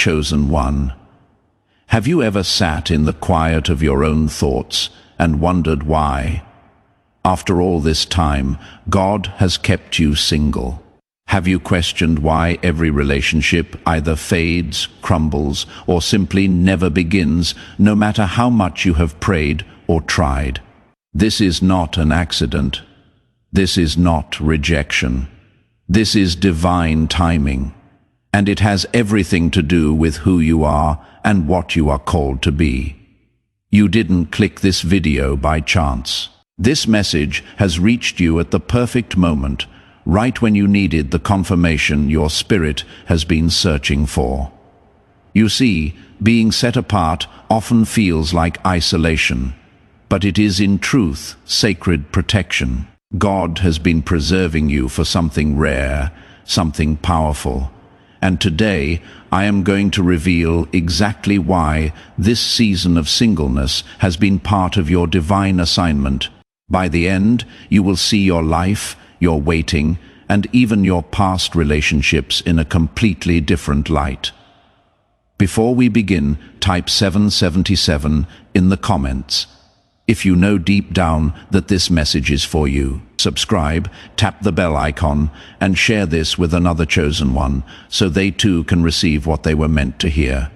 Chosen one. Have you ever sat in the quiet of your own thoughts and wondered why, after all this time, God has kept you single? Have you questioned why every relationship either fades, crumbles, or simply never begins, no matter how much you have prayed or tried? This is not an accident. This is not rejection. This is divine timing. And it has everything to do with who you are and what you are called to be. You didn't click this video by chance. This message has reached you at the perfect moment, right when you needed the confirmation your spirit has been searching for. You see, being set apart often feels like isolation, but it is in truth sacred protection. God has been preserving you for something rare, something powerful. And today, I am going to reveal exactly why this season of singleness has been part of your divine assignment. By the end, you will see your life, your waiting, and even your past relationships in a completely different light. Before we begin, type 777 in the comments if you know deep down that this message is for you. Subscribe, tap the bell icon, and share this with another chosen one, so they too can receive what they were meant to hear.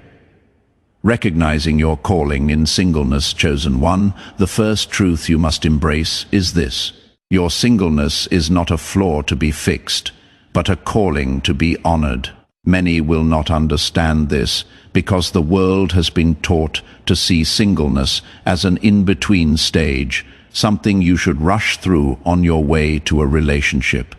Recognizing your calling in singleness, chosen one, the first truth you must embrace is this: your singleness is not a flaw to be fixed, but a calling to be honored. Many will not understand this because the world has been taught to see singleness as an in-between stage, something you should rush through on your way to a relationship.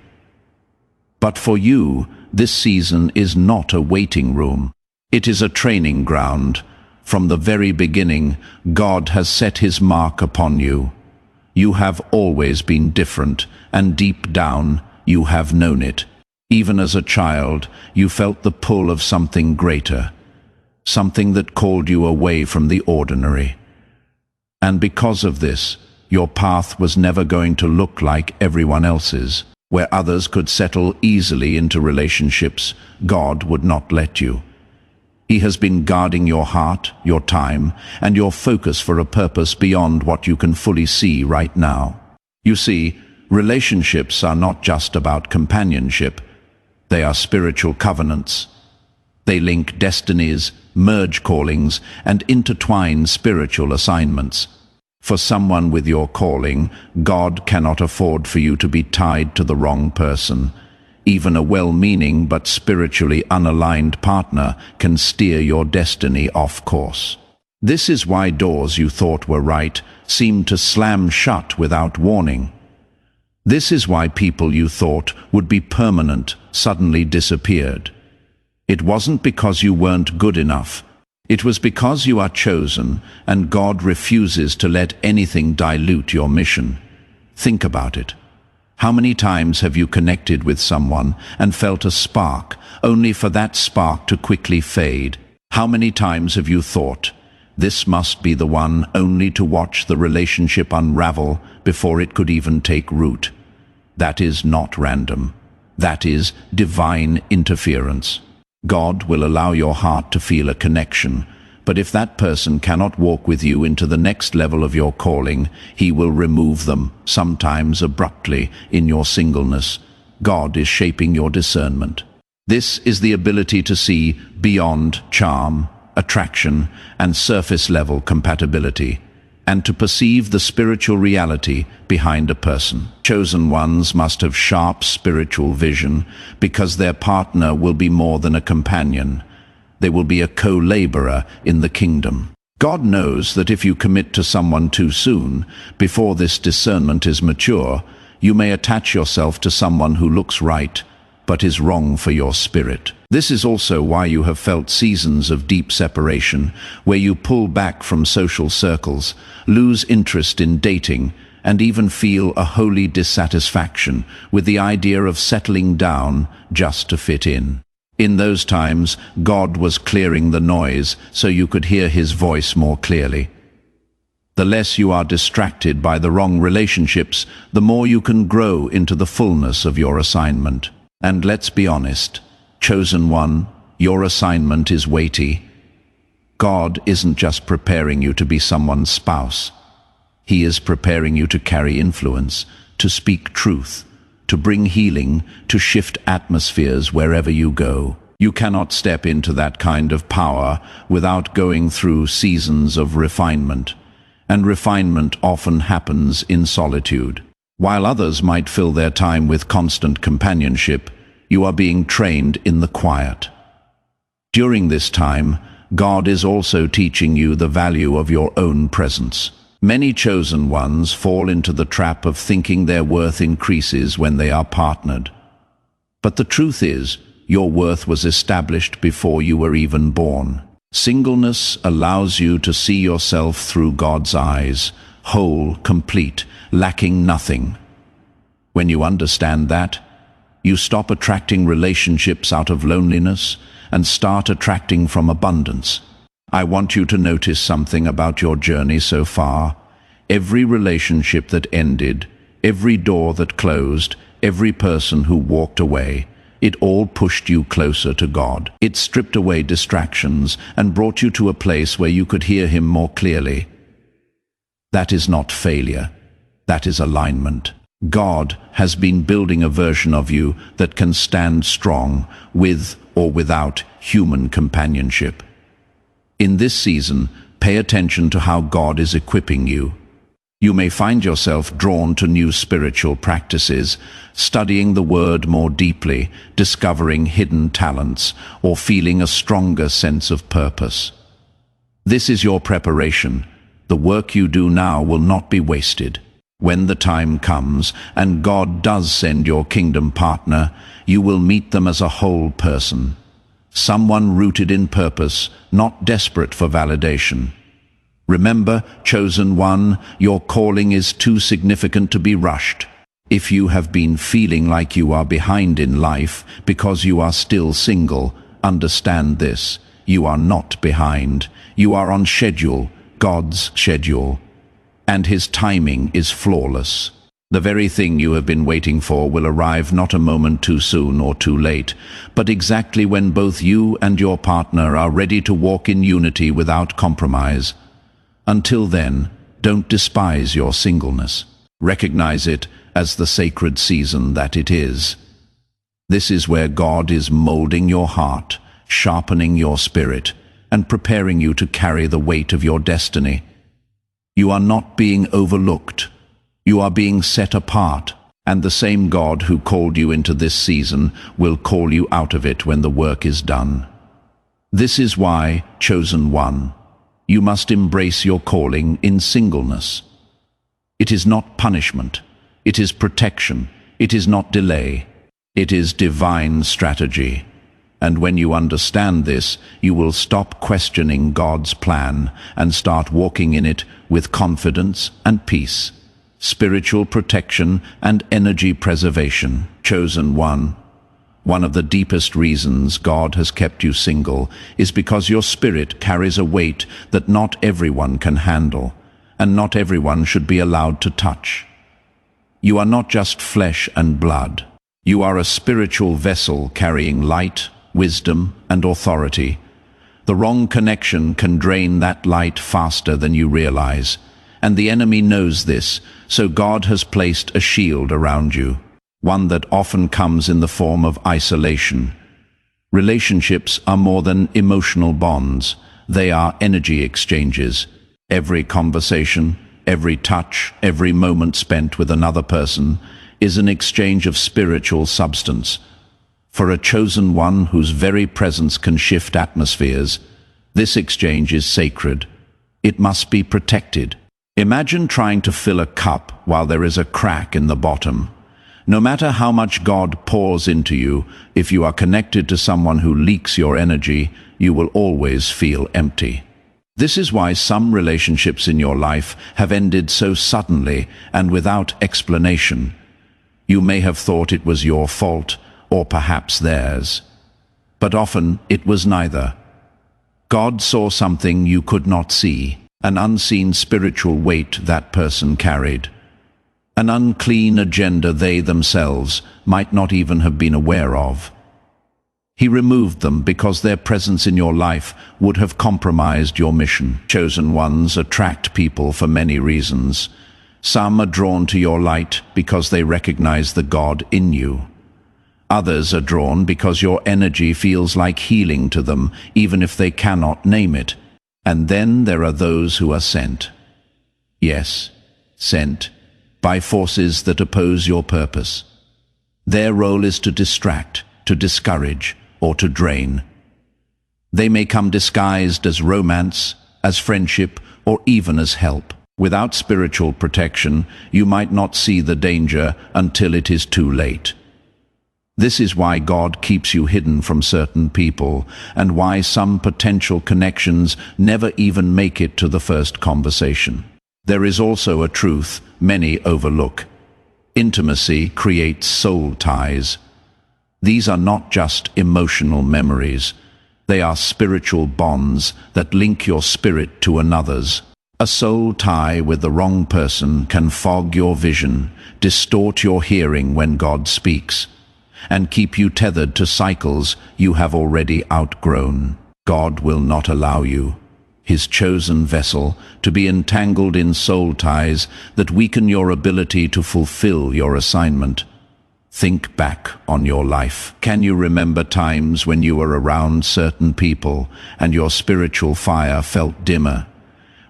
But for you, this season is not a waiting room. It is a training ground. From the very beginning, God has set his mark upon you. You have always been different, and deep down, you have known it. Even as a child, you felt the pull of something greater, something that called you away from the ordinary. And because of this, your path was never going to look like everyone else's. Where others could settle easily into relationships, God would not let you. He has been guarding your heart, your time, and your focus for a purpose beyond what you can fully see right now. You see, relationships are not just about companionship. They are spiritual covenants. They link destinies, merge callings, and intertwine spiritual assignments. For someone with your calling, God cannot afford for you to be tied to the wrong person. Even a well-meaning but spiritually unaligned partner can steer your destiny off course. This is why doors you thought were right seem to slam shut without warning. This is why people you thought would be permanent suddenly disappeared. It wasn't because you weren't good enough. It was because you are chosen, and God refuses to let anything dilute your mission. Think about it. How many times have you connected with someone and felt a spark, only for that spark to quickly fade? How many times have you thought, this must be the one, only to watch the relationship unravel before it could even take root? That is not random. That is divine interference. God will allow your heart to feel a connection, but if that person cannot walk with you into the next level of your calling, he will remove them, sometimes abruptly, in your singleness. God is shaping your discernment. This is the ability to see beyond charm, attraction, and surface-level compatibility, and to perceive the spiritual reality behind a person. Chosen ones must have sharp spiritual vision because their partner will be more than a companion. They will be a co-laborer in the kingdom. God knows that if you commit to someone too soon, before this discernment is mature, you may attach yourself to someone who looks right, but is wrong for your spirit. This is also why you have felt seasons of deep separation, where you pull back from social circles, lose interest in dating, and even feel a holy dissatisfaction with the idea of settling down just to fit in. In those times, God was clearing the noise so you could hear his voice more clearly. The less you are distracted by the wrong relationships, the more you can grow into the fullness of your assignment. And let's be honest, chosen one, your assignment is weighty. God isn't just preparing you to be someone's spouse. He is preparing you to carry influence, to speak truth, to bring healing, to shift atmospheres wherever you go. You cannot step into that kind of power without going through seasons of refinement, and refinement often happens in solitude. While others might fill their time with constant companionship, you are being trained in the quiet. During this time, God is also teaching you the value of your own presence. Many chosen ones fall into the trap of thinking their worth increases when they are partnered. But the truth is, your worth was established before you were even born. Singleness allows you to see yourself through God's eyes, whole, complete, lacking nothing. When you understand that, you stop attracting relationships out of loneliness and start attracting from abundance. I want you to notice something about your journey so far. Every relationship that ended, every door that closed, every person who walked away, it all pushed you closer to God. It stripped away distractions and brought you to a place where you could hear Him more clearly. That is not failure. That is alignment. God has been building a version of you that can stand strong with or without human companionship. In this season, pay attention to how God is equipping you. You may find yourself drawn to new spiritual practices, studying the Word more deeply, discovering hidden talents, or feeling a stronger sense of purpose. This is your preparation. The work you do now will not be wasted. When the time comes, and God does send your kingdom partner, you will meet them as a whole person. Someone rooted in purpose, not desperate for validation. Remember, chosen one, your calling is too significant to be rushed. If you have been feeling like you are behind in life because you are still single, understand this: you are not behind. You are on schedule, God's schedule, and His timing is flawless. The very thing you have been waiting for will arrive not a moment too soon or too late, but exactly when both you and your partner are ready to walk in unity without compromise. Until then, don't despise your singleness. Recognize it as the sacred season that it is. This is where God is molding your heart, sharpening your spirit, and preparing you to carry the weight of your destiny. You are not being overlooked. You are being set apart, and the same God who called you into this season will call you out of it when the work is done. This is why, chosen one, you must embrace your calling in singleness. It is not punishment. It is protection. It is not delay. It is divine strategy. And when you understand this, you will stop questioning God's plan and start walking in it with confidence and peace, spiritual protection and energy preservation. Chosen one, one of the deepest reasons God has kept you single is because your spirit carries a weight that not everyone can handle, and not everyone should be allowed to touch. You are not just flesh and blood. You are a spiritual vessel carrying light, wisdom, and authority. The wrong connection can drain that light faster than you realize, and the enemy knows this, so God has placed a shield around you, one that often comes in the form of isolation. Relationships are more than emotional bonds. They are energy exchanges. Every conversation, every touch, every moment spent with another person is an exchange of spiritual substance. For a chosen one whose very presence can shift atmospheres, this exchange is sacred. It must be protected. Imagine trying to fill a cup while there is a crack in the bottom. No matter how much God pours into you, if you are connected to someone who leaks your energy, you will always feel empty. This is why some relationships in your life have ended so suddenly and without explanation. You may have thought it was your fault, or perhaps theirs. But often it was neither. God saw something you could not see, an unseen spiritual weight that person carried, an unclean agenda they themselves might not even have been aware of. He removed them because their presence in your life would have compromised your mission. Chosen ones attract people for many reasons. Some are drawn to your light because they recognize the God in you. Others are drawn because your energy feels like healing to them, even if they cannot name it. And then there are those who are sent. Yes, sent by forces that oppose your purpose. Their role is to distract, to discourage, or to drain. They may come disguised as romance, as friendship, or even as help. Without spiritual protection, you might not see the danger until it is too late. This is why God keeps you hidden from certain people, and why some potential connections never even make it to the first conversation. There is also a truth many overlook. Intimacy creates soul ties. These are not just emotional memories. They are spiritual bonds that link your spirit to another's. A soul tie with the wrong person can fog your vision, distort your hearing when God speaks, and keep you tethered to cycles you have already outgrown. God will not allow you, His chosen vessel, to be entangled in soul ties that weaken your ability to fulfill your assignment. Think back on your life. Can you remember times when you were around certain people and your spiritual fire felt dimmer?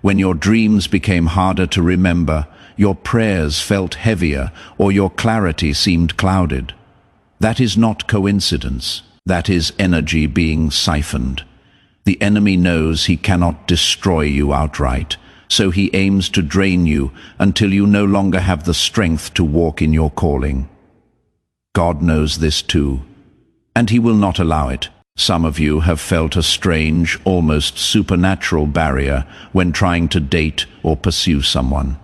When your dreams became harder to remember, your prayers felt heavier, or your clarity seemed clouded? That is not coincidence. That is energy being siphoned. The enemy knows he cannot destroy you outright, so he aims to drain you until you no longer have the strength to walk in your calling. God knows this too, and He will not allow it. Some of you have felt a strange, almost supernatural barrier when trying to date or pursue someone.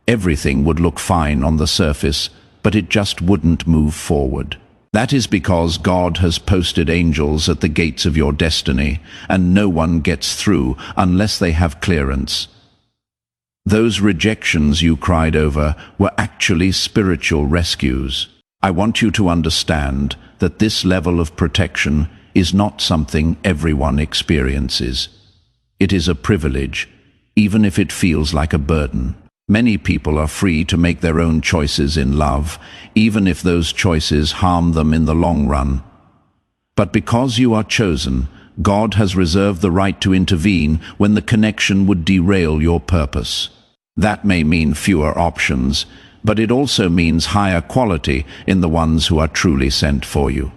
Everything would look fine on the surface, but it just wouldn't move forward. That is because God has posted angels at the gates of your destiny, and no one gets through unless they have clearance. Those rejections you cried over were actually spiritual rescues. I want you to understand that this level of protection is not something everyone experiences. It is a privilege, even if it feels like a burden. Many people are free to make their own choices in love, even if those choices harm them in the long run. But because you are chosen, God has reserved the right to intervene when the connection would derail your purpose. That may mean fewer options, but it also means higher quality in the ones who are truly sent for you.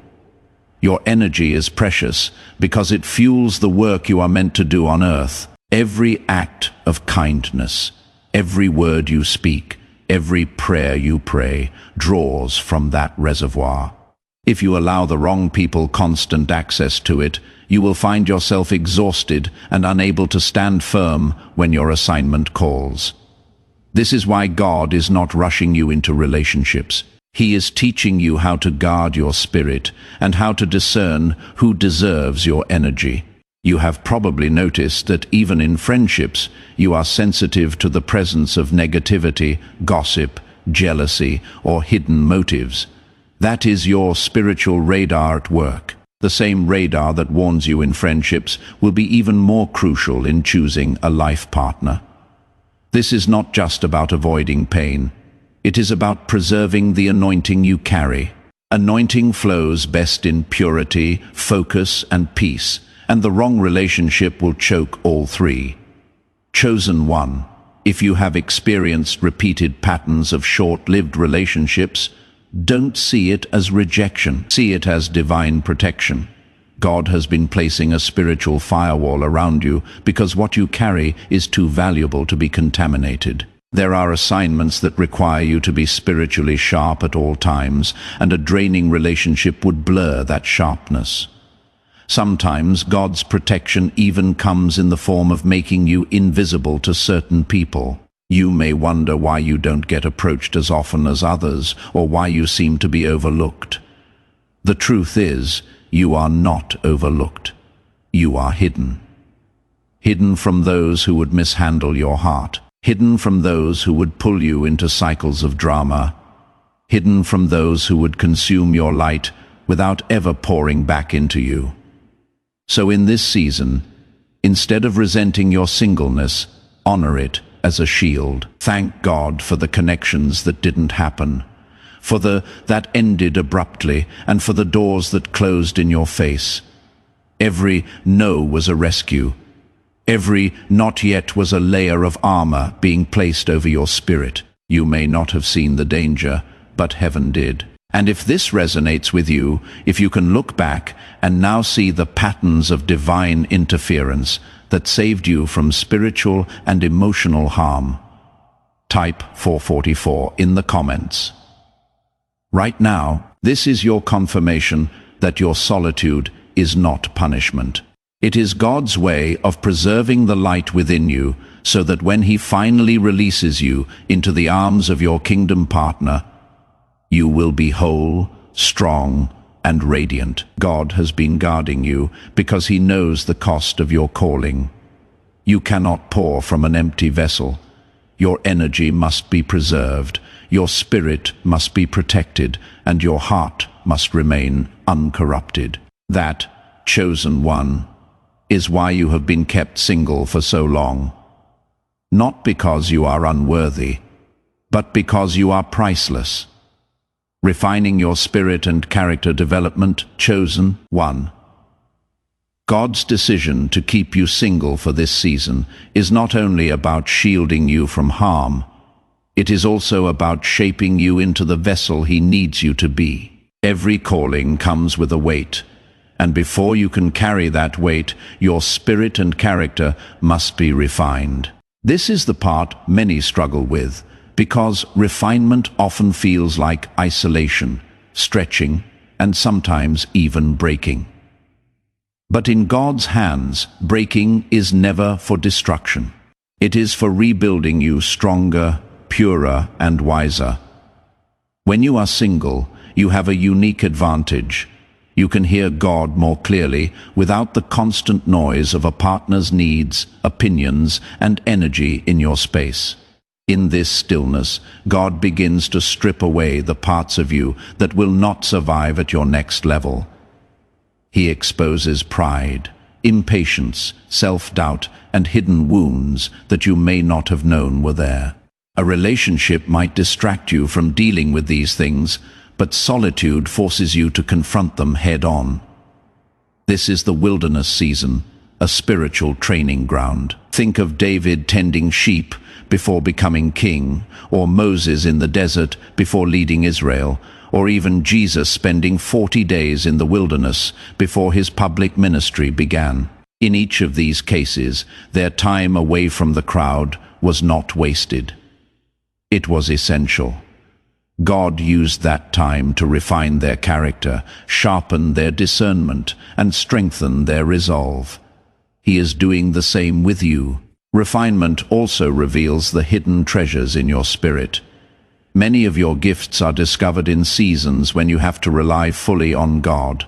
Your energy is precious because it fuels the work you are meant to do on earth. Every act of kindness, every word you speak, every prayer you pray, draws from that reservoir. If you allow the wrong people constant access to it, you will find yourself exhausted and unable to stand firm when your assignment calls. This is why God is not rushing you into relationships. He is teaching you how to guard your spirit and how to discern who deserves your energy. You have probably noticed that even in friendships, you are sensitive to the presence of negativity, gossip, jealousy, or hidden motives. That is your spiritual radar at work. The same radar that warns you in friendships will be even more crucial in choosing a life partner. This is not just about avoiding pain. It is about preserving the anointing you carry. Anointing flows best in purity, focus, and peace, and the wrong relationship will choke all three. Chosen one, if you have experienced repeated patterns of short-lived relationships, don't see it as rejection. See it as divine protection. God has been placing a spiritual firewall around you because what you carry is too valuable to be contaminated. There are assignments that require you to be spiritually sharp at all times, and a draining relationship would blur that sharpness. Sometimes God's protection even comes in the form of making you invisible to certain people. You may wonder why you don't get approached as often as others, or why you seem to be overlooked. The truth is, you are not overlooked. You are hidden. Hidden from those who would mishandle your heart. Hidden from those who would pull you into cycles of drama. Hidden from those who would consume your light without ever pouring back into you. So in this season, instead of resenting your singleness, honor it as a shield. Thank God for the connections that didn't happen, for that ended abruptly, and for the doors that closed in your face. Every no was a rescue. Every not yet was a layer of armor being placed over your spirit. You may not have seen the danger, but heaven did. And if this resonates with you, if you can look back and now see the patterns of divine interference that saved you from spiritual and emotional harm, type 444 in the comments. Right now, this is your confirmation that your solitude is not punishment. It is God's way of preserving the light within you so that when He finally releases you into the arms of your kingdom partner, you will be whole, strong, and radiant. God has been guarding you because He knows the cost of your calling. You cannot pour from an empty vessel. Your energy must be preserved, your spirit must be protected, and your heart must remain uncorrupted. That, chosen one, is why you have been kept single for so long. Not because you are unworthy, but because you are priceless. Refining your spirit and character development, chosen one. God's decision to keep you single for this season is not only about shielding you from harm, it is also about shaping you into the vessel He needs you to be. Every calling comes with a weight, and before you can carry that weight, your spirit and character must be refined. This is the part many struggle with, because refinement often feels like isolation, stretching, and sometimes even breaking. But in God's hands, breaking is never for destruction. It is for rebuilding you stronger, purer, and wiser. When you are single, you have a unique advantage. You can hear God more clearly without the constant noise of a partner's needs, opinions, and energy in your space. In this stillness, God begins to strip away the parts of you that will not survive at your next level. He exposes pride, impatience, self-doubt, and hidden wounds that you may not have known were there. A relationship might distract you from dealing with these things, but solitude forces you to confront them head-on. This is the wilderness season, a spiritual training ground. Think of David tending sheep before becoming king, or Moses in the desert before leading Israel, or even Jesus spending 40 days in the wilderness before his public ministry began. In each of these cases, their time away from the crowd was not wasted. It was essential. God used that time to refine their character, sharpen their discernment, and strengthen their resolve. He is doing the same with you. Refinement also reveals the hidden treasures in your spirit. Many of your gifts are discovered in seasons when you have to rely fully on God.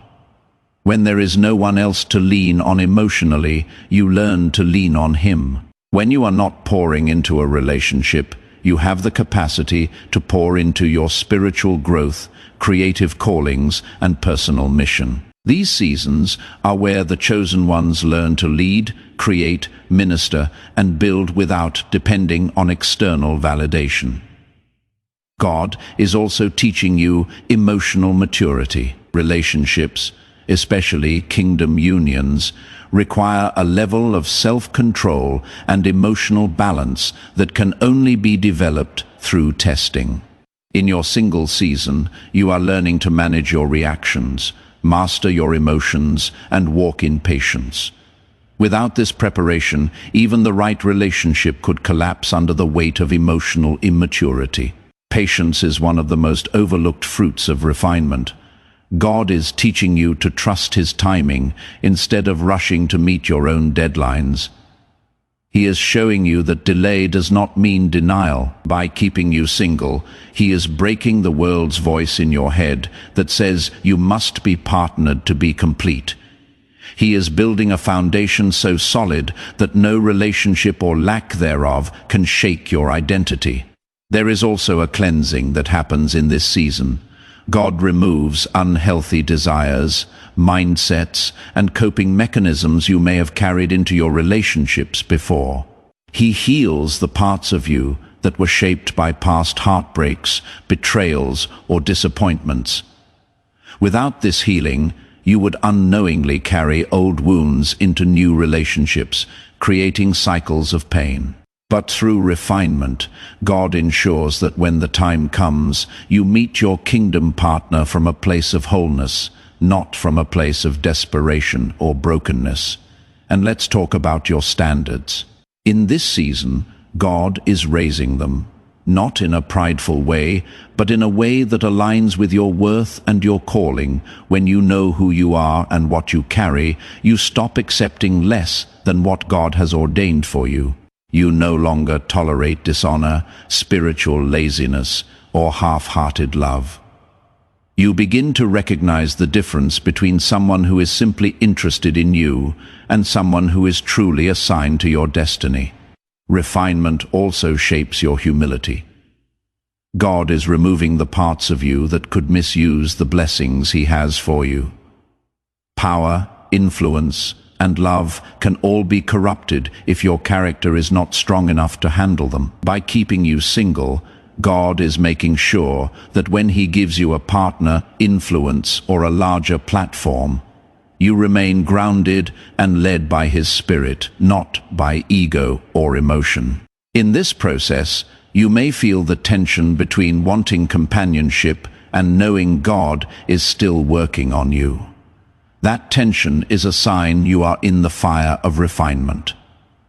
When there is no one else to lean on emotionally, you learn to lean on Him. When you are not pouring into a relationship, you have the capacity to pour into your spiritual growth, creative callings, and personal mission. These seasons are where the chosen ones learn to lead, create, minister, and build without depending on external validation. God is also teaching you emotional maturity. Relationships, especially kingdom unions, require a level of self-control and emotional balance that can only be developed through testing. In your single season, you are learning to manage your reactions, master your emotions, and walk in patience. Without this preparation, even the right relationship could collapse under the weight of emotional immaturity. Patience is one of the most overlooked fruits of refinement. God is teaching you to trust His timing instead of rushing to meet your own deadlines. He is showing you that delay does not mean denial. By keeping you single, He is breaking the world's voice in your head that says you must be partnered to be complete. He is building a foundation so solid that no relationship or lack thereof can shake your identity. There is also a cleansing that happens in this season. God removes unhealthy desires, mindsets, and coping mechanisms you may have carried into your relationships before. He heals the parts of you that were shaped by past heartbreaks, betrayals, or disappointments. Without this healing, you would unknowingly carry old wounds into new relationships, creating cycles of pain. But through refinement, God ensures that when the time comes, you meet your kingdom partner from a place of wholeness, not from a place of desperation or brokenness. And let's talk about your standards. In this season, God is raising them, not in a prideful way, but in a way that aligns with your worth and your calling. When you know who you are and what you carry, you stop accepting less than what God has ordained for you. You no longer tolerate dishonor, spiritual laziness, or half-hearted love. You begin to recognize the difference between someone who is simply interested in you and someone who is truly assigned to your destiny. Refinement also shapes your humility. God is removing the parts of you that could misuse the blessings He has for you. Power, influence, and love can all be corrupted if your character is not strong enough to handle them. By keeping you single, God is making sure that when He gives you a partner, influence, or a larger platform, you remain grounded and led by His Spirit, not by ego or emotion. In this process, you may feel the tension between wanting companionship and knowing God is still working on you. That tension is a sign you are in the fire of refinement.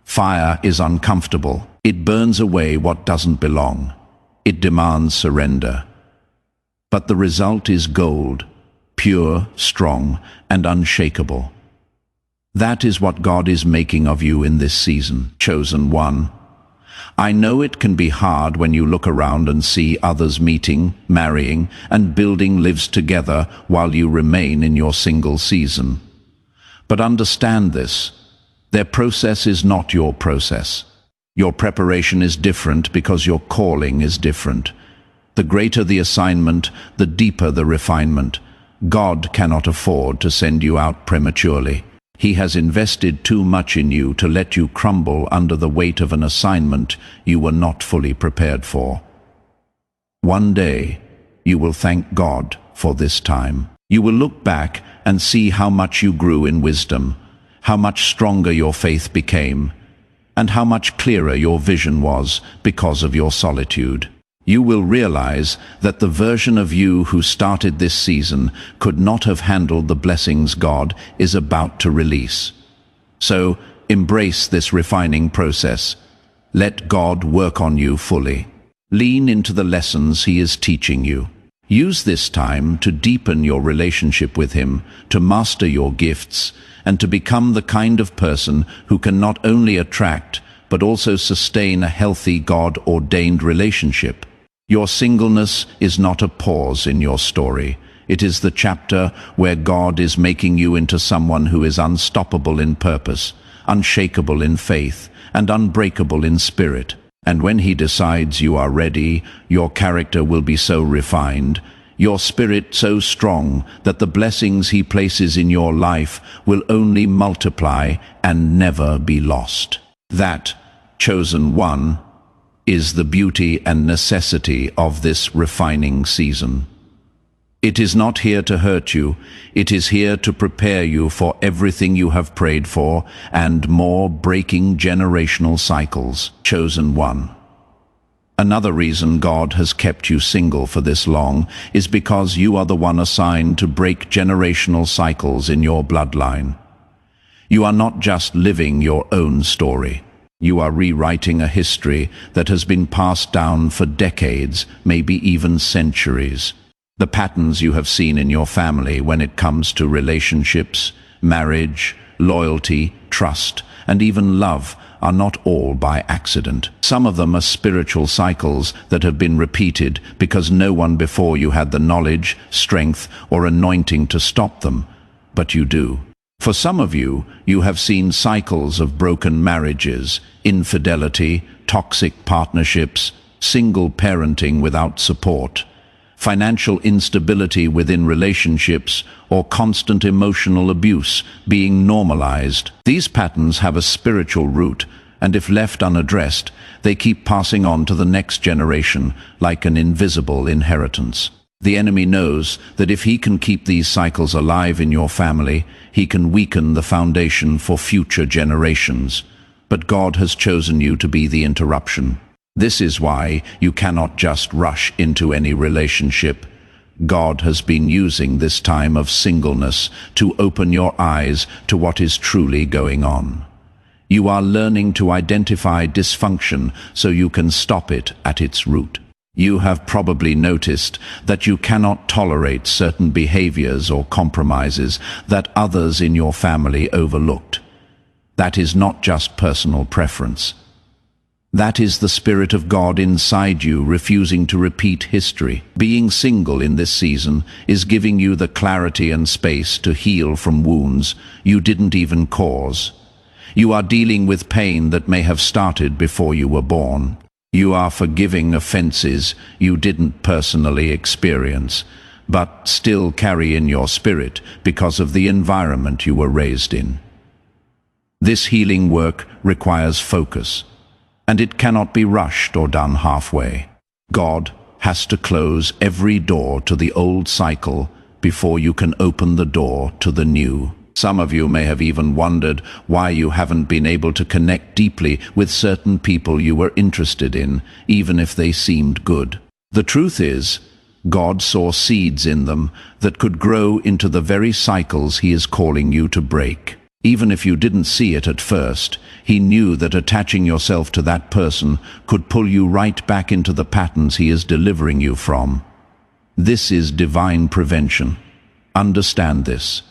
Fire is uncomfortable. It burns away what doesn't belong. It demands surrender. But the result is gold, pure, strong, and unshakable. That is what God is making of you in this season, chosen one. I know it can be hard when you look around and see others meeting, marrying, and building lives together while you remain in your single season. But understand this: their process is not your process. Your preparation is different because your calling is different. The greater the assignment, the deeper the refinement. God cannot afford to send you out prematurely. He has invested too much in you to let you crumble under the weight of an assignment you were not fully prepared for. One day, you will thank God for this time. You will look back and see how much you grew in wisdom, how much stronger your faith became, and how much clearer your vision was because of your solitude. You will realize that the version of you who started this season could not have handled the blessings God is about to release. So, embrace this refining process. Let God work on you fully. Lean into the lessons He is teaching you. Use this time to deepen your relationship with Him, to master your gifts, and to become the kind of person who can not only attract, but also sustain a healthy God-ordained relationship. Your singleness is not a pause in your story. It is the chapter where God is making you into someone who is unstoppable in purpose, unshakable in faith, and unbreakable in spirit. And when He decides you are ready, your character will be so refined, your spirit so strong, that the blessings He places in your life will only multiply and never be lost. That, chosen one, is the beauty and necessity of this refining season. It is not here to hurt you, it is here to prepare you for everything you have prayed for and more, breaking generational cycles. Chosen one. Another reason God has kept you single for this long is because you are the one assigned to break generational cycles in your bloodline. You are not just living your own story. You are rewriting a history that has been passed down for decades, maybe even centuries. The patterns you have seen in your family when it comes to relationships, marriage, loyalty, trust, and even love are not all by accident. Some of them are spiritual cycles that have been repeated because no one before you had the knowledge, strength, or anointing to stop them, but you do. For some of you, you have seen cycles of broken marriages, infidelity, toxic partnerships, single parenting without support, financial instability within relationships, or constant emotional abuse being normalized. These patterns have a spiritual root, and if left unaddressed, they keep passing on to the next generation like an invisible inheritance. The enemy knows that if he can keep these cycles alive in your family, he can weaken the foundation for future generations. But God has chosen you to be the interruption. This is why you cannot just rush into any relationship. God has been using this time of singleness to open your eyes to what is truly going on. You are learning to identify dysfunction so you can stop it at its root. You have probably noticed that you cannot tolerate certain behaviors or compromises that others in your family overlooked. That is not just personal preference. That is the Spirit of God inside you refusing to repeat history. Being single in this season is giving you the clarity and space to heal from wounds you didn't even cause. You are dealing with pain that may have started before you were born. You are forgiving offenses you didn't personally experience, but still carry in your spirit because of the environment you were raised in. This healing work requires focus, and it cannot be rushed or done halfway. God has to close every door to the old cycle before you can open the door to the new. Some of you may have even wondered why you haven't been able to connect deeply with certain people you were interested in, even if they seemed good. The truth is, God saw seeds in them that could grow into the very cycles He is calling you to break. Even if you didn't see it at first, He knew that attaching yourself to that person could pull you right back into the patterns He is delivering you from. This is divine prevention. Understand this.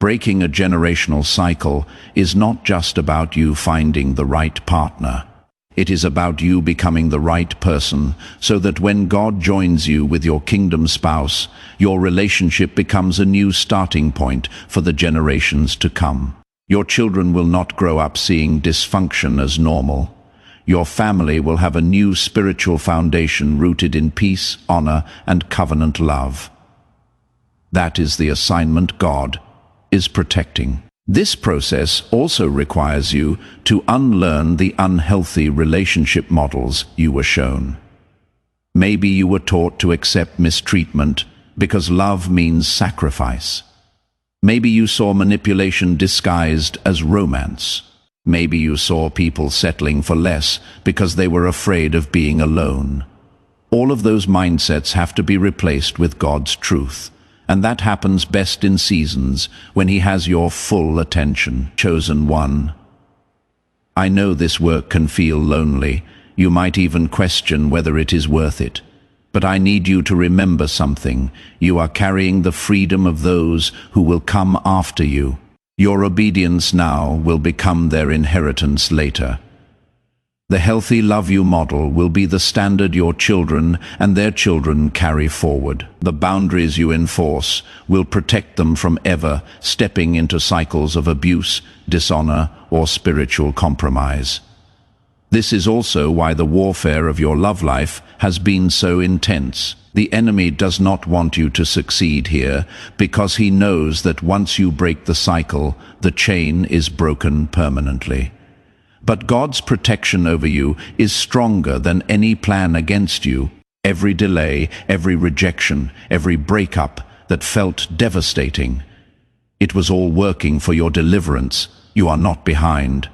Breaking a generational cycle is not just about you finding the right partner. It is about you becoming the right person, so that when God joins you with your kingdom spouse, your relationship becomes a new starting point for the generations to come. Your children will not grow up seeing dysfunction as normal. Your family will have a new spiritual foundation rooted in peace, honor, and covenant love. That is the assignment God is protecting. This process also requires you to unlearn the unhealthy relationship models you were shown. Maybe you were taught to accept mistreatment because love means sacrifice. Maybe you saw manipulation disguised as romance. Maybe you saw people settling for less because they were afraid of being alone. All of those mindsets have to be replaced with God's truth. And that happens best in seasons when He has your full attention. Chosen one. I know this work can feel lonely. You might even question whether it is worth it. But I need you to remember something. You are carrying the freedom of those who will come after you. Your obedience now will become their inheritance later. The healthy love you model will be the standard your children and their children carry forward. The boundaries you enforce will protect them from ever stepping into cycles of abuse, dishonor, or spiritual compromise. This is also why the warfare of your love life has been so intense. The enemy does not want you to succeed here because he knows that once you break the cycle, the chain is broken permanently. But God's protection over you is stronger than any plan against you. Every delay, every rejection, every breakup that felt devastating, it was all working for your deliverance. You are not behind.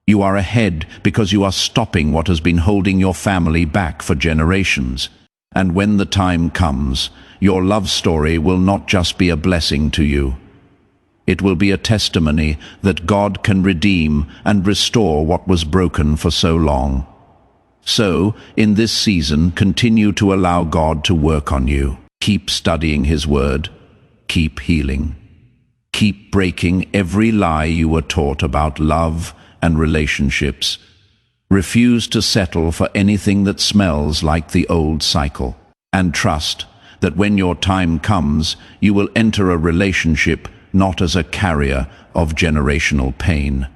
You are ahead because you are stopping what has been holding your family back for generations. And when the time comes, your love story will not just be a blessing to you. It will be a testimony that God can redeem and restore what was broken for so long. So, in this season, continue to allow God to work on you. Keep studying His Word. Keep healing. Keep breaking every lie you were taught about love and relationships. Refuse to settle for anything that smells like the old cycle. And trust that when your time comes, you will enter a relationship not as a carrier of generational pain,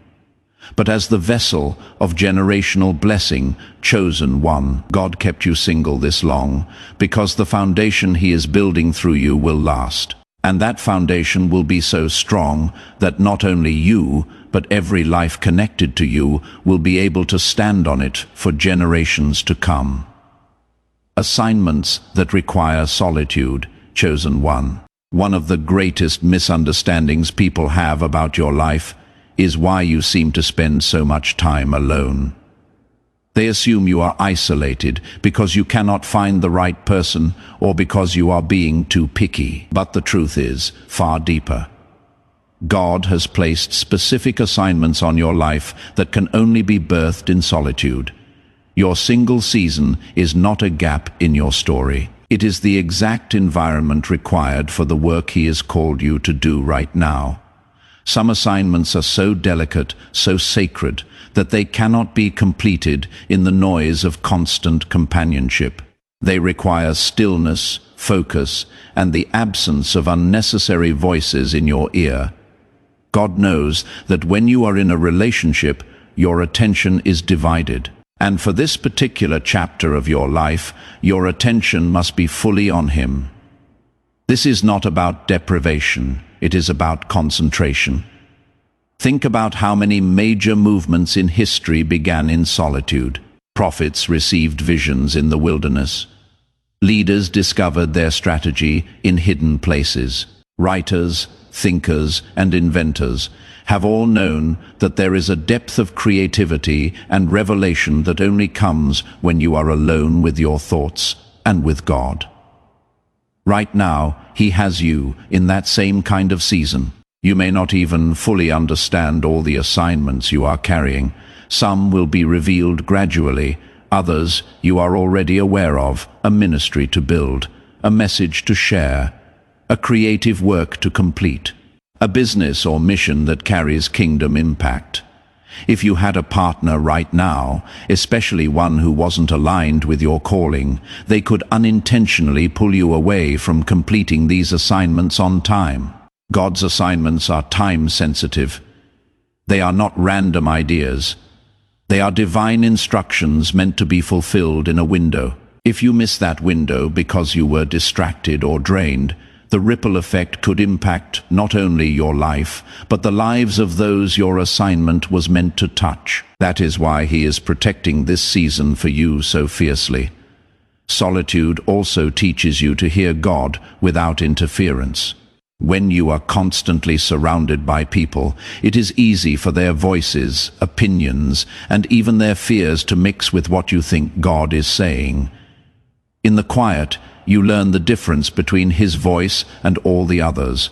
but as the vessel of generational blessing, chosen one. God kept you single this long because the foundation he is building through you will last. And that foundation will be so strong that not only you, but every life connected to you will be able to stand on it for generations to come. Assignments that require solitude, chosen one. One of the greatest misunderstandings people have about your life is why you seem to spend so much time alone. They assume you are isolated because you cannot find the right person or because you are being too picky. But the truth is far deeper. God has placed specific assignments on your life that can only be birthed in solitude. Your single season is not a gap in your story. It is the exact environment required for the work he has called you to do right now. Some assignments are so delicate, so sacred, that they cannot be completed in the noise of constant companionship. They require stillness, focus, and the absence of unnecessary voices in your ear. God knows that when you are in a relationship, your attention is divided. And for this particular chapter of your life, your attention must be fully on him. This is not about deprivation, it is about concentration. Think about how many major movements in history began in solitude. Prophets received visions in the wilderness. Leaders discovered their strategy in hidden places. Writers, thinkers, and inventors have all known that there is a depth of creativity and revelation that only comes when you are alone with your thoughts and with God. Right now, he has you in that same kind of season. You may not even fully understand all the assignments you are carrying. Some will be revealed gradually, others you are already aware of: a ministry to build, a message to share, a creative work to complete, a business or mission that carries kingdom impact. If you had a partner right now, especially one who wasn't aligned with your calling, they could unintentionally pull you away from completing these assignments on time. God's assignments are time-sensitive. They are not random ideas. They are divine instructions meant to be fulfilled in a window. If you miss that window because you were distracted or drained, the ripple effect could impact not only your life, but the lives of those your assignment was meant to touch. That is why he is protecting this season for you so fiercely. Solitude also teaches you to hear God without interference. When you are constantly surrounded by people, it is easy for their voices, opinions, and even their fears to mix with what you think God is saying. In the quiet, you learn the difference between his voice and all the others.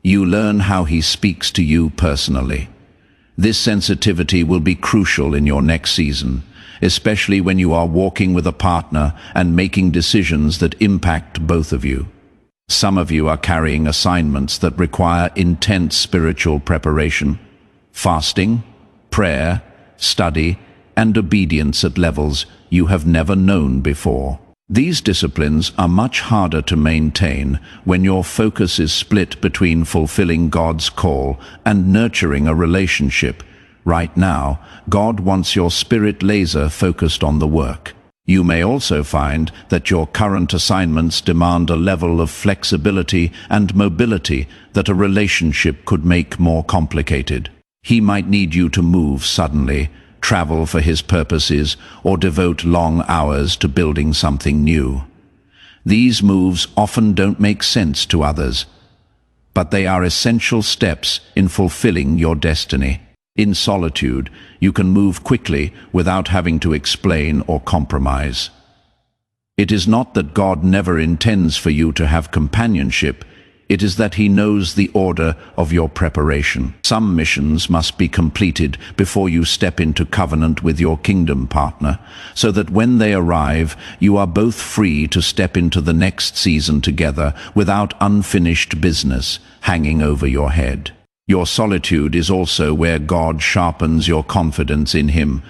You learn how he speaks to you personally. This sensitivity will be crucial in your next season, especially when you are walking with a partner and making decisions that impact both of you. Some of you are carrying assignments that require intense spiritual preparation, fasting, prayer, study, and obedience at levels you have never known before. These disciplines are much harder to maintain when your focus is split between fulfilling God's call and nurturing a relationship. Right now, God wants your spirit laser focused on the work. You may also find that your current assignments demand a level of flexibility and mobility that a relationship could make more complicated. He might need you to move suddenly, travel for his purposes, or devote long hours to building something new. These moves often don't make sense to others, but they are essential steps in fulfilling your destiny. In solitude, you can move quickly without having to explain or compromise. It is not that God never intends for you to have companionship. It is that he knows the order of your preparation. Some missions must be completed before you step into covenant with your kingdom partner, so that when they arrive, you are both free to step into the next season together without unfinished business hanging over your head. Your solitude is also where God sharpens your confidence in him.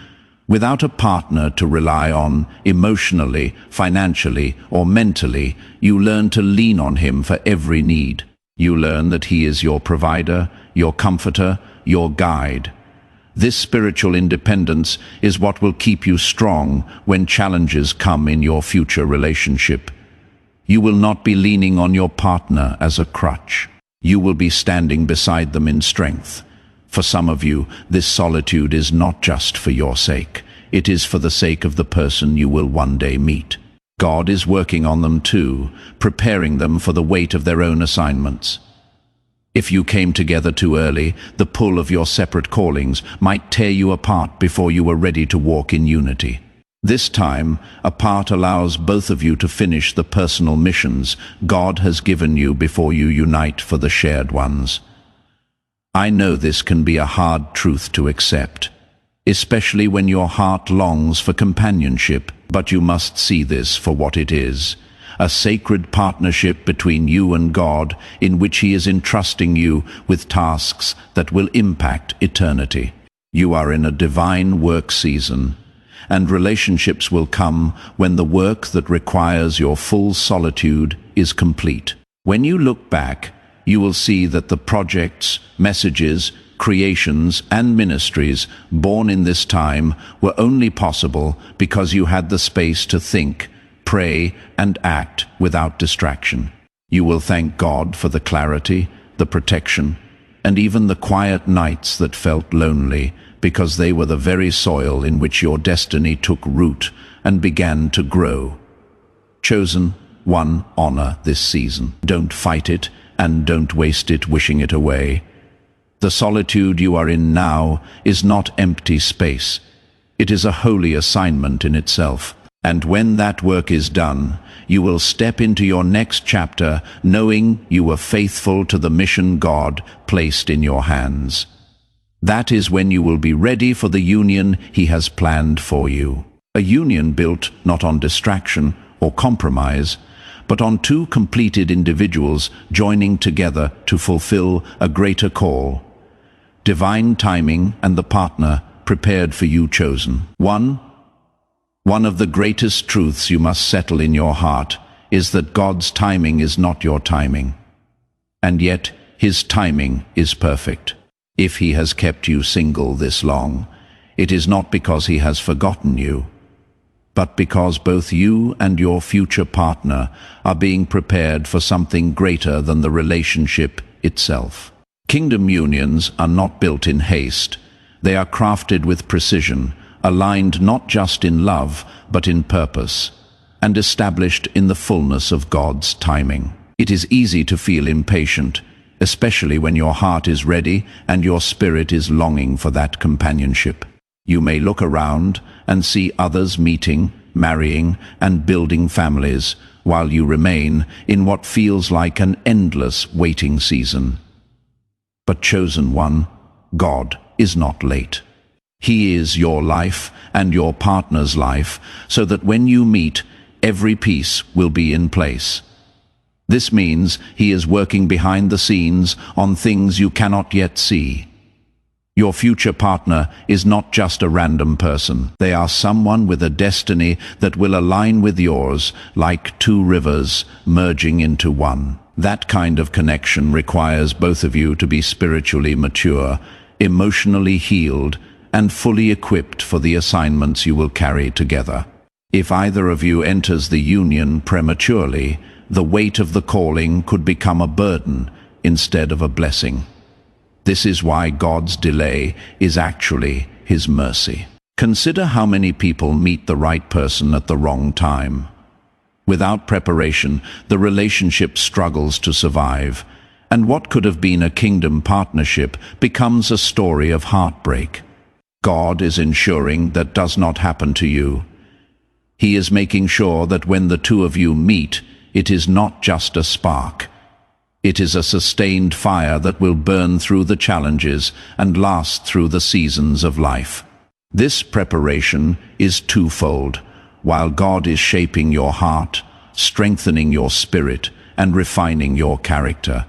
Without a partner to rely on emotionally, financially, or mentally, you learn to lean on him for every need. You learn that he is your provider, your comforter, your guide. This spiritual independence is what will keep you strong when challenges come in your future relationship. You will not be leaning on your partner as a crutch. You will be standing beside them in strength. For some of you, this solitude is not just for your sake. It is for the sake of the person you will one day meet. God is working on them too, preparing them for the weight of their own assignments. If you came together too early, the pull of your separate callings might tear you apart before you were ready to walk in unity. This time, apart allows both of you to finish the personal missions God has given you before you unite for the shared ones. I know this can be a hard truth to accept, especially when your heart longs for companionship, but you must see this for what it is. A sacred partnership between you and God, in which He is entrusting you with tasks that will impact eternity. You are in a divine work season, and relationships will come when the work that requires your full solitude is complete. When you look back, you will see that the projects, messages, creations, and ministries born in this time were only possible because you had the space to think, pray, and act without distraction. You will thank God for the clarity, the protection, and even the quiet nights that felt lonely, because they were the very soil in which your destiny took root and began to grow. Chosen one, honor this season. Don't fight it, and don't waste it wishing it away. The solitude you are in now is not empty space. It is a holy assignment in itself. And when that work is done, you will step into your next chapter knowing you were faithful to the mission God placed in your hands. That is when you will be ready for the union He has planned for you. A union built not on distraction or compromise, but on two completed individuals joining together to fulfill a greater call. Divine timing and the partner prepared for you chosen. One of the greatest truths you must settle in your heart is that God's timing is not your timing. And yet, His timing is perfect. If He has kept you single this long, it is not because He has forgotten you, but because both you and your future partner are being prepared for something greater than the relationship itself. Kingdom unions are not built in haste. They are crafted with precision, aligned not just in love, but in purpose, and established in the fullness of God's timing. It is easy to feel impatient, especially when your heart is ready and your spirit is longing for that companionship. You may look around and see others meeting, marrying, and building families, while you remain in what feels like an endless waiting season. But chosen one, God is not late. He is your life and your partner's life, so that when you meet, every piece will be in place. This means He is working behind the scenes on things you cannot yet see. Your future partner is not just a random person. They are someone with a destiny that will align with yours, like two rivers merging into one. That kind of connection requires both of you to be spiritually mature, emotionally healed, and fully equipped for the assignments you will carry together. If either of you enters the union prematurely, the weight of the calling could become a burden instead of a blessing. This is why God's delay is actually His mercy. Consider how many people meet the right person at the wrong time. Without preparation, the relationship struggles to survive, and what could have been a kingdom partnership becomes a story of heartbreak. God is ensuring that does not happen to you. He is making sure that when the two of you meet, it is not just a spark. It is a sustained fire that will burn through the challenges and last through the seasons of life. This preparation is twofold. While God is shaping your heart, strengthening your spirit, and refining your character,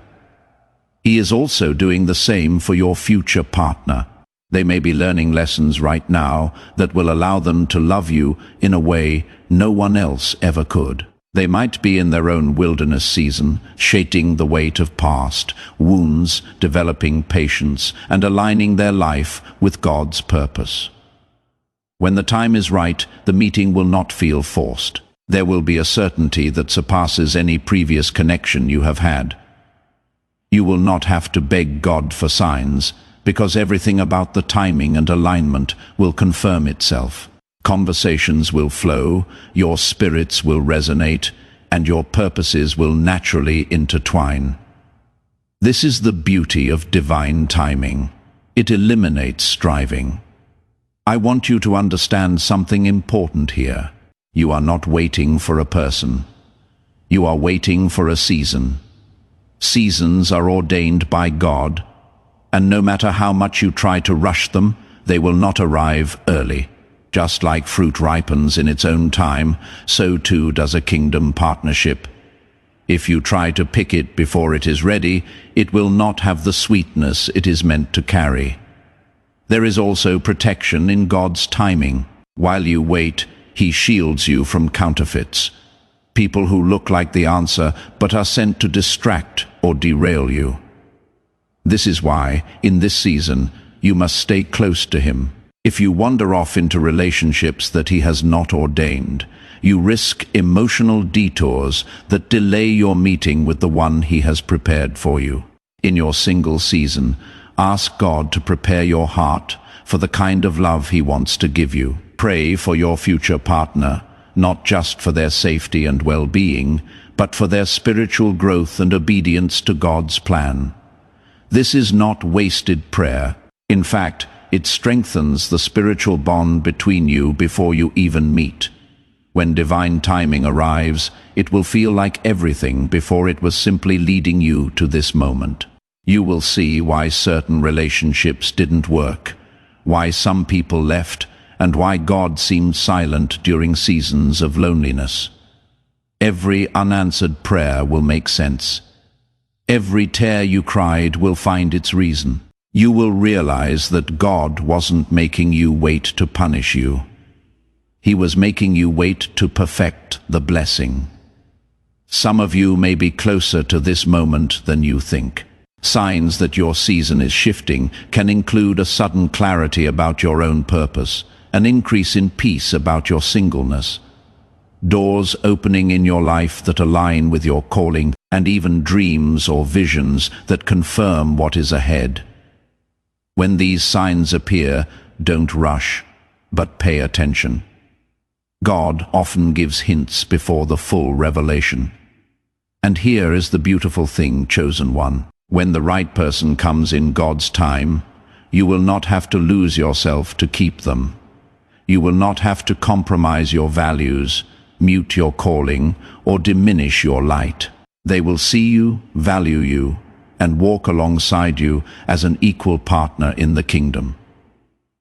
He is also doing the same for your future partner. They may be learning lessons right now that will allow them to love you in a way no one else ever could. They might be in their own wilderness season, shaking the weight of past wounds, developing patience, and aligning their life with God's purpose. When the time is right, the meeting will not feel forced. There will be a certainty that surpasses any previous connection you have had. You will not have to beg God for signs, because everything about the timing and alignment will confirm itself. Conversations will flow, your spirits will resonate, and your purposes will naturally intertwine. This is the beauty of divine timing. It eliminates striving. I want you to understand something important here. You are not waiting for a person. You are waiting for a season. Seasons are ordained by God, and no matter how much you try to rush them, they will not arrive early. Just like fruit ripens in its own time, so too does a kingdom partnership. If you try to pick it before it is ready, it will not have the sweetness it is meant to carry. There is also protection in God's timing. While you wait, He shields you from counterfeits. People who look like the answer but are sent to distract or derail you. This is why, in this season, you must stay close to Him. If you wander off into relationships that He has not ordained, you risk emotional detours that delay your meeting with the one He has prepared for you. In your single season, ask God to prepare your heart for the kind of love He wants to give you. Pray for your future partner, not just for their safety and well-being, but for their spiritual growth and obedience to God's plan. This is not wasted prayer. In fact, it strengthens the spiritual bond between you before you even meet. When divine timing arrives, it will feel like everything before it was simply leading you to this moment. You will see why certain relationships didn't work, why some people left, and why God seemed silent during seasons of loneliness. Every unanswered prayer will make sense. Every tear you cried will find its reason. You will realize that God wasn't making you wait to punish you. He was making you wait to perfect the blessing. Some of you may be closer to this moment than you think. Signs that your season is shifting can include a sudden clarity about your own purpose, an increase in peace about your singleness, doors opening in your life that align with your calling, and even dreams or visions that confirm what is ahead. When these signs appear, don't rush, but pay attention. God often gives hints before the full revelation. And here is the beautiful thing, chosen one. When the right person comes in God's time, you will not have to lose yourself to keep them. You will not have to compromise your values, mute your calling, or diminish your light. They will see you, value you, and walk alongside you as an equal partner in the kingdom.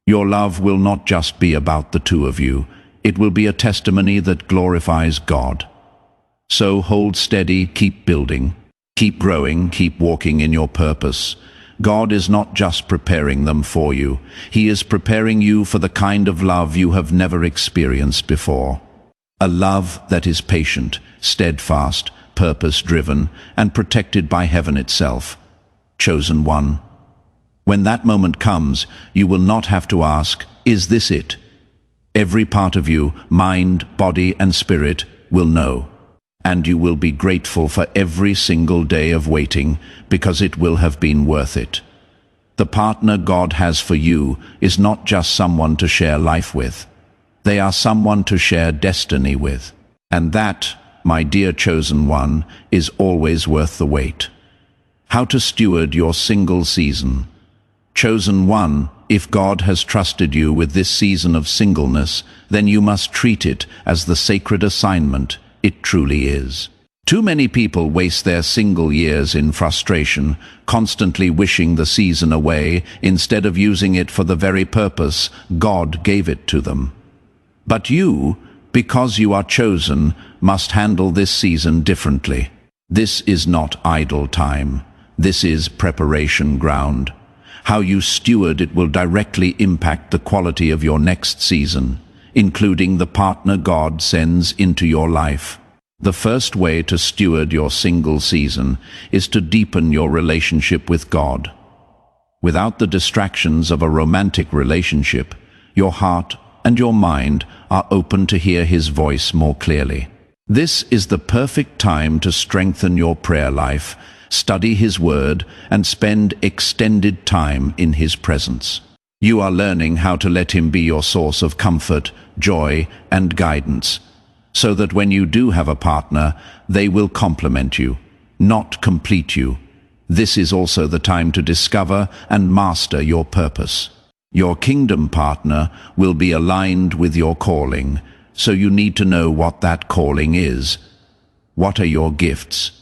Your love will not just be about the two of you. It will be a testimony that glorifies God. So hold steady, keep building, keep growing, keep walking in your purpose. God is not just preparing them for you. He is preparing you for the kind of love you have never experienced before. A love that is patient, steadfast, purpose-driven, and protected by heaven itself. Chosen one. When that moment comes, you will not have to ask, "Is this it?" Every part of you, mind, body, and spirit, will know. And you will be grateful for every single day of waiting, because it will have been worth it. The partner God has for you is not just someone to share life with. They are someone to share destiny with. And that, my dear chosen one, is always worth the wait. How to steward your single season. Chosen one, if God has trusted you with this season of singleness, then you must treat it as the sacred assignment it truly is. Too many people waste their single years in frustration, constantly wishing the season away instead of using it for the very purpose God gave it to them. But you, because you are chosen, must handle this season differently. This is not idle time. This is preparation ground. How you steward it will directly impact the quality of your next season, including the partner God sends into your life. The first way to steward your single season is to deepen your relationship with God. Without the distractions of a romantic relationship, your heart and your mind are open to hear His voice more clearly. This is the perfect time to strengthen your prayer life, study His Word, and spend extended time in His presence. You are learning how to let Him be your source of comfort, joy, and guidance, so that when you do have a partner, they will complement you, not complete you. This is also the time to discover and master your purpose. Your kingdom partner will be aligned with your calling, so you need to know what that calling is. What are your gifts?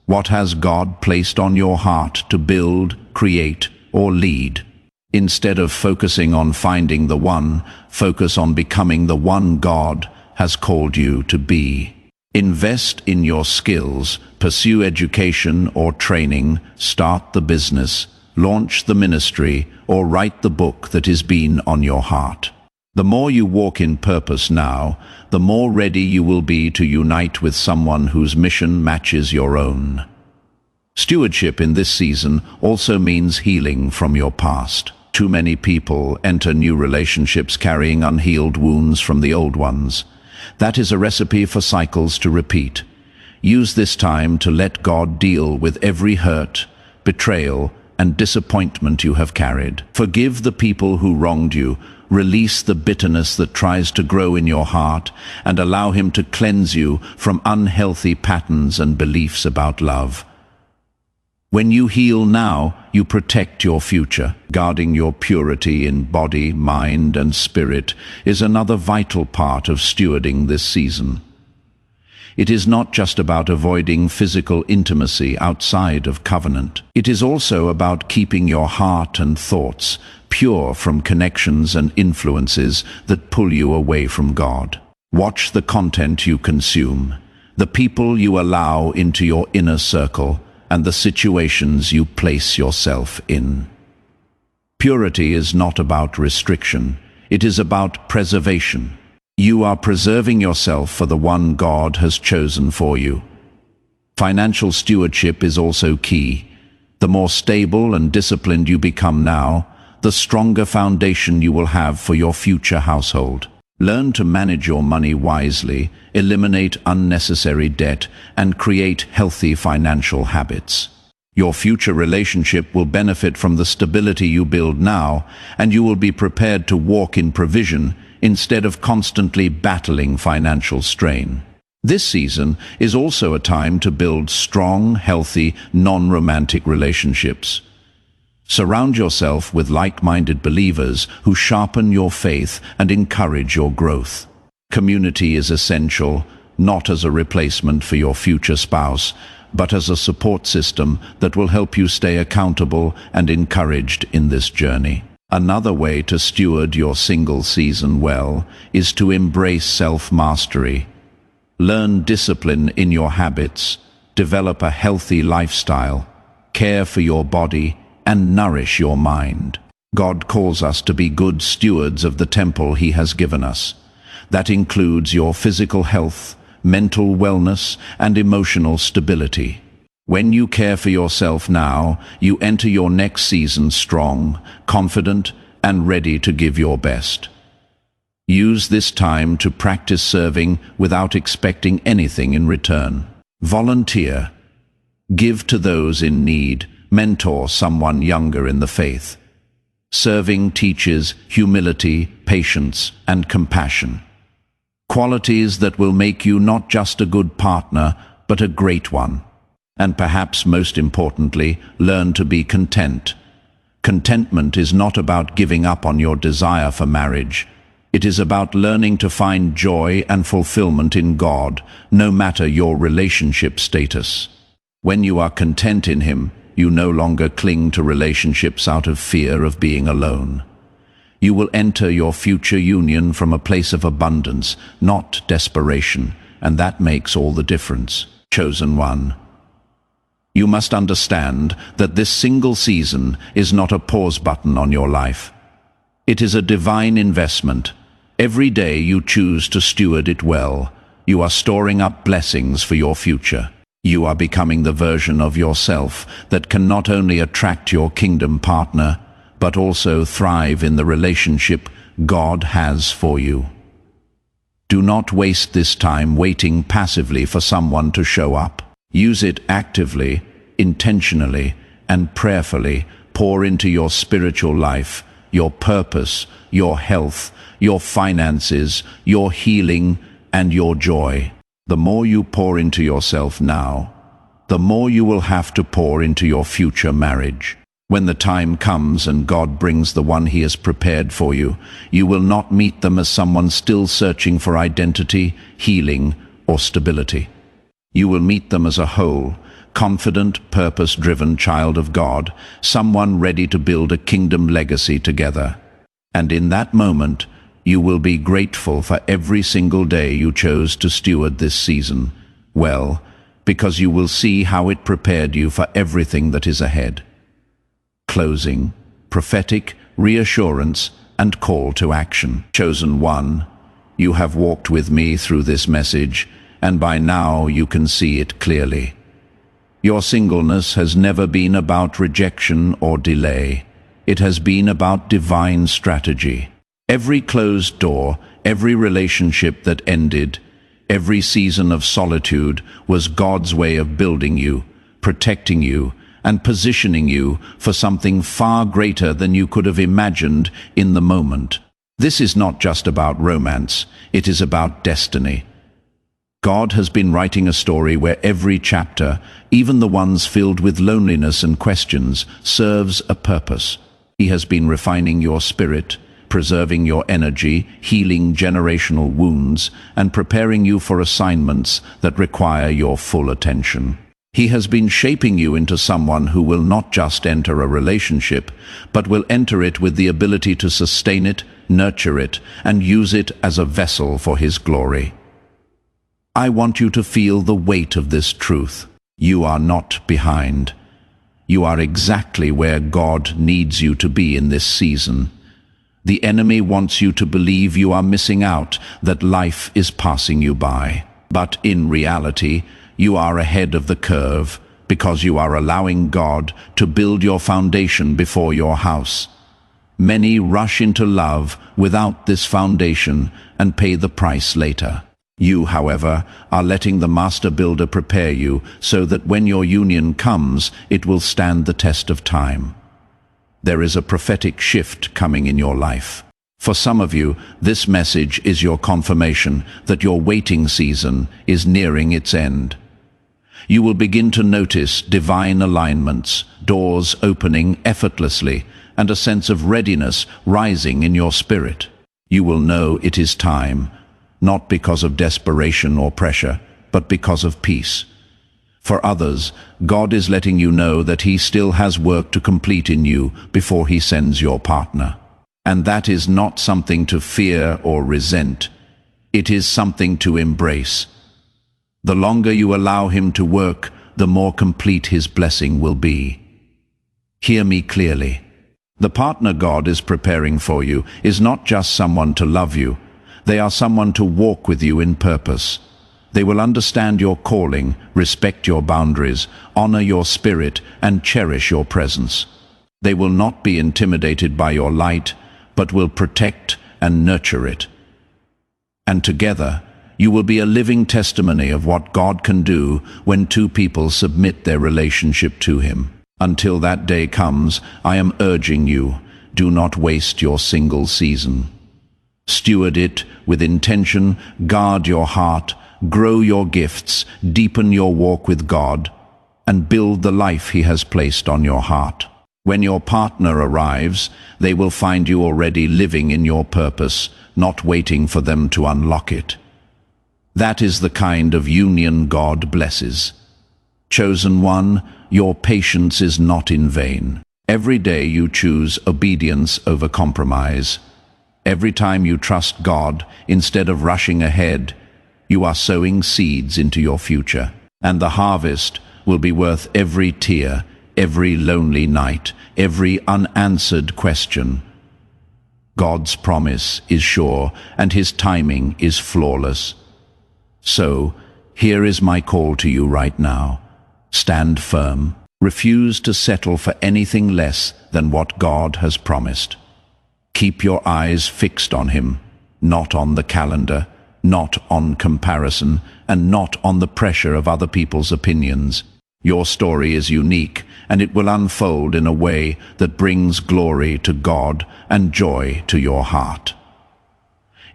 What has God placed on your heart to build, create, or lead? Instead of focusing on finding the one, focus on becoming the one God has called you to be. Invest in your skills, pursue education or training, start the business, launch the ministry, or write the book that has been on your heart. The more you walk in purpose now, the more ready you will be to unite with someone whose mission matches your own. Stewardship in this season also means healing from your past. Too many people enter new relationships carrying unhealed wounds from the old ones. That is a recipe for cycles to repeat. Use this time to let God deal with every hurt, betrayal, and disappointment you have carried. Forgive the people who wronged you, release the bitterness that tries to grow in your heart, and allow Him to cleanse you from unhealthy patterns and beliefs about love. When you heal now, you protect your future. Guarding your purity in body, mind, and spirit is another vital part of stewarding this season. It is not just about avoiding physical intimacy outside of covenant. It is also about keeping your heart and thoughts pure from connections and influences that pull you away from God. Watch the content you consume, the people you allow into your inner circle, and the situations you place yourself in. Purity is not about restriction, it is about preservation. You are preserving yourself for the one God has chosen for you. Financial stewardship is also key. The more stable and disciplined you become now, the stronger foundation you will have for your future household. Learn to manage your money wisely, eliminate unnecessary debt, and create healthy financial habits. Your future relationship will benefit from the stability you build now, and you will be prepared to walk in provision instead of constantly battling financial strain. This season is also a time to build strong, healthy, non-romantic relationships. Surround yourself with like-minded believers who sharpen your faith and encourage your growth. Community is essential, not as a replacement for your future spouse, but as a support system that will help you stay accountable and encouraged in this journey. Another way to steward your single season well is to embrace self-mastery. Learn discipline in your habits, develop a healthy lifestyle, care for your body, and nourish your mind. God calls us to be good stewards of the temple He has given us. That includes your physical health, mental wellness, and emotional stability. When you care for yourself now, you enter your next season strong, confident, and ready to give your best. Use this time to practice serving without expecting anything in return. Volunteer. Give to those in need. Mentor someone younger in the faith. Serving teaches humility, patience, and compassion. Qualities that will make you not just a good partner, but a great one. And perhaps most importantly, learn to be content. Contentment is not about giving up on your desire for marriage. It is about learning to find joy and fulfillment in God, no matter your relationship status. When you are content in Him, you no longer cling to relationships out of fear of being alone. You will enter your future union from a place of abundance, not desperation, and that makes all the difference. Chosen one. You must understand that this single season is not a pause button on your life. It is a divine investment. Every day you choose to steward it well, You are storing up blessings for your future. You are becoming the version of yourself that can not only attract your kingdom partner, but also thrive in the relationship God has for you. Do not waste this time waiting passively for someone to show up. Use it actively, intentionally, and prayerfully. Pour into your spiritual life, your purpose, your health, your finances, your healing, and your joy. The more you pour into yourself now, the more you will have to pour into your future marriage. When the time comes and God brings the one He has prepared for you, you will not meet them as someone still searching for identity, healing, or stability. You will meet them as a whole, confident, purpose-driven child of God, someone ready to build a kingdom legacy together. And in that moment, you will be grateful for every single day you chose to steward this season well, because you will see how it prepared you for everything that is ahead. Closing, prophetic, reassurance, and call to action. Chosen one, you have walked with me through this message, and by now you can see it clearly. Your singleness has never been about rejection or delay. It has been about divine strategy. Every closed door, every relationship that ended, every season of solitude was God's way of building you, protecting you, and positioning you for something far greater than you could have imagined in the moment. This is not just about romance, it is about destiny. God has been writing a story where every chapter, even the ones filled with loneliness and questions, serves a purpose. He has been refining your spirit, preserving your energy, healing generational wounds, and preparing you for assignments that require your full attention. He has been shaping you into someone who will not just enter a relationship, but will enter it with the ability to sustain it, nurture it, and use it as a vessel for His glory. I want you to feel the weight of this truth. You are not behind. You are exactly where God needs you to be in this season. The enemy wants you to believe you are missing out, that life is passing you by. But in reality, you are ahead of the curve because you are allowing God to build your foundation before your house. Many rush into love without this foundation and pay the price later. You, however, are letting the master builder prepare you so that when your union comes, it will stand the test of time. There is a prophetic shift coming in your life. For some of you, this message is your confirmation that your waiting season is nearing its end. You will begin to notice divine alignments, doors opening effortlessly, and a sense of readiness rising in your spirit. You will know it is time, not because of desperation or pressure, but because of peace. For others, God is letting you know that He still has work to complete in you before He sends your partner. And that is not something to fear or resent. It is something to embrace. The longer you allow Him to work, the more complete His blessing will be. Hear me clearly. The partner God is preparing for you is not just someone to love you. They are someone to walk with you in purpose. They will understand your calling, respect your boundaries, honor your spirit, and cherish your presence. They will not be intimidated by your light, but will protect and nurture it. And together, you will be a living testimony of what God can do when two people submit their relationship to Him. Until that day comes, I am urging you, do not waste your single season. Steward it with intention, guard your heart, grow your gifts, deepen your walk with God, and build the life He has placed on your heart. When your partner arrives, they will find you already living in your purpose, not waiting for them to unlock it. That is the kind of union God blesses. Chosen one, your patience is not in vain. Every day you choose obedience over compromise. Every time you trust God instead of rushing ahead, you are sowing seeds into your future. And the harvest will be worth every tear, every lonely night, every unanswered question. God's promise is sure, and His timing is flawless. So, here is my call to you right now. Stand firm. Refuse to settle for anything less than what God has promised. Keep your eyes fixed on Him, not on the calendar, not on comparison, and not on the pressure of other people's opinions. Your story is unique, and it will unfold in a way that brings glory to God and joy to your heart.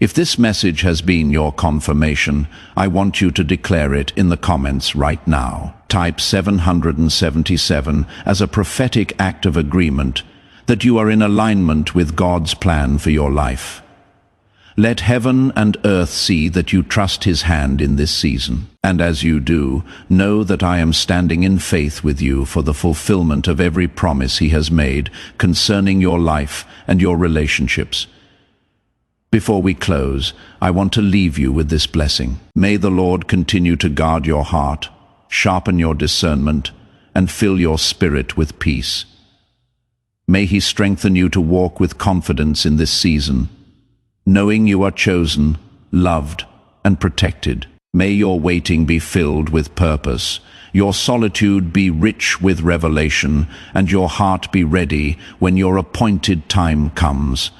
If this message has been your confirmation, I want you to declare it in the comments right now. Type 777 as a prophetic act of agreement that you are in alignment with God's plan for your life. Let heaven and earth see that you trust His hand in this season. And as you do, know that I am standing in faith with you for the fulfillment of every promise He has made concerning your life and your relationships. Before we close, I want to leave you with this blessing. May the Lord continue to guard your heart, sharpen your discernment, and fill your spirit with peace. May He strengthen you to walk with confidence in this season, knowing you are chosen, loved, and protected. May your waiting be filled with purpose, your solitude be rich with revelation, and your heart be ready when your appointed time comes.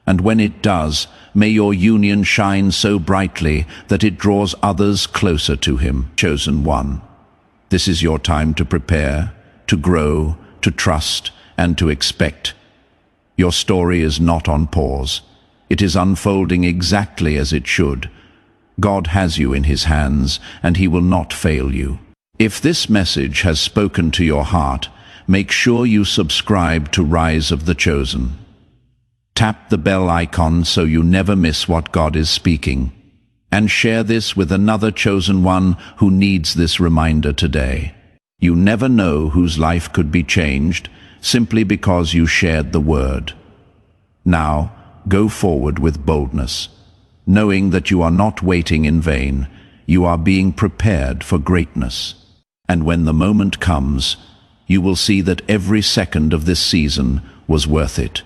And when it does, may your union shine so brightly that it draws others closer to Him. Chosen one, this is your time to prepare, to grow, to trust, and to expect. Your story is not on pause. It is unfolding exactly as it should. God has you in His hands, and He will not fail you. If this message has spoken to your heart, make sure you subscribe to Rise of the Chosen. Tap the bell icon so you never miss what God is speaking. And share this with another chosen one who needs this reminder today. You never know whose life could be changed simply because you shared the word. Now, go forward with boldness, knowing that you are not waiting in vain. You are being prepared for greatness. And when the moment comes, you will see that every second of this season was worth it.